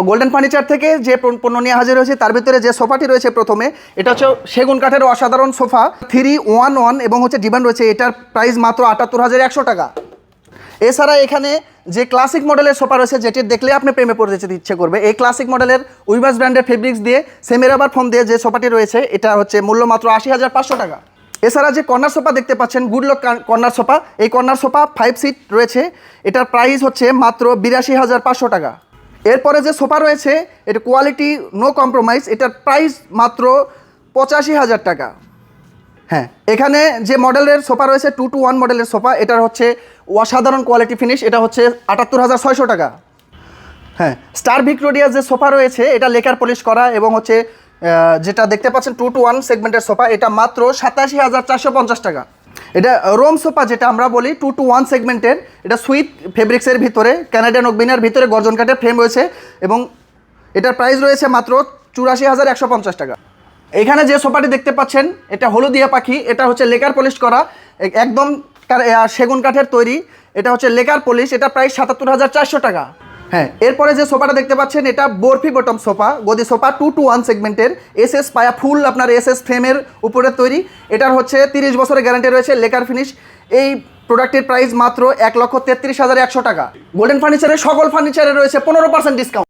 Golden furniture থেকে যে পণ্য নিয়ে হাজির হয়েছে তার ভিতরে যে সোফাটি রয়েছে প্রথমে, এটা হচ্ছে সেগুন কাঠের অসাধারণ সোফা 311 এবং হচ্ছে ডিমান্ড রয়েছে, এটার প্রাইস মাত্র ৭৮,১০০ টাকা। এছাড়া এখানে যে ক্লাসিক মডেলের সোফা রয়েছে, যেটি দেখলে আপনি প্রেমে পড়তে যেতে ইচ্ছে করবে, এই ক্লাসিক মডেলের উইভাস ব্র্যান্ডের ফেব্রিক্স দিয়ে সেমি রাবার ফোম দিয়ে যে সোফাটি রয়েছে, এটা হচ্ছে মূল্য মাত্র ৮০,৫০০ টাকা। এছাড়া যে কর্নার সোফা দেখতে পাচ্ছেন, গুড লক কর্নার সোফা, এই কর্নার সোফা 5 সিট রয়েছে, এটার প্রাইস হচ্ছে মাত্র ৮২,৫০০ টাকা। এরপরে যে সোফা রয়েছে, এটা কোয়ালিটি নো কম্প্রোমাইজ, এটার প্রাইস মাত্র ৮৫,০০০ টাকা। হ্যাঁ, এখানে যে মডেলের সোফা রয়েছে 2-to-1 মডেলের সোফা, এটার হচ্ছে অসাধারণ কোয়ালিটি ফিনিশ, এটা হচ্ছে ৭৮,৬০০ টাকা। হ্যাঁ, স্টার ভিক্টোরিয়ার যে সোফা রয়েছে, এটা লেকার পলিশ করা এবং হচ্ছে যেটা দেখতে পাচ্ছেন 2-to-1 সেগমেন্টের সোফা, এটা মাত্র ৮৭,৪৫০ টাকা। এটা রোম সোফা যেটা আমরা বলি 2-to-1 সেগমেন্টের, এটা সুইট ফেব্রিক্সের ভিতরে ক্যানাডিয়ান ওকবিনার ভিতরে গর্জন কাঠের ফ্রেম রয়েছে এবং এটার প্রাইস রয়েছে মাত্র ৮৪,১৫০ টাকা। এখানে যে সোফাটি দেখতে পাচ্ছেন, এটা হলুদিয়া পাখি, এটা হচ্ছে লেকার পলিশ করা, একদম সেগুন কাঠের তৈরি, এটা হচ্ছে লেকার পলিশ, এটা প্রাইস ৭৭,৪০০ টাকা। হ্যাঁ, এরপরে যে সোফাটা দেখতে পাচ্ছেন, এটা বরফি বটম সোফা, গদি সোফা 2-to-1 সেগমেন্টের, এসএস পায়া ফুল আপনার এসএস ফ্রেমের উপরে তৈরি, এটার হচ্ছে 30 বছরের গ্যারান্টি রয়েছে, লেকার ফিনিশ। এই প্রোডাক্টের প্রাইস মাত্র ১,৩৩,১০০ টাকা। গোল্ডেন ফার্নিচারের সকল ফার্নিচারে রয়েছে 15% ডিসকাউন্ট।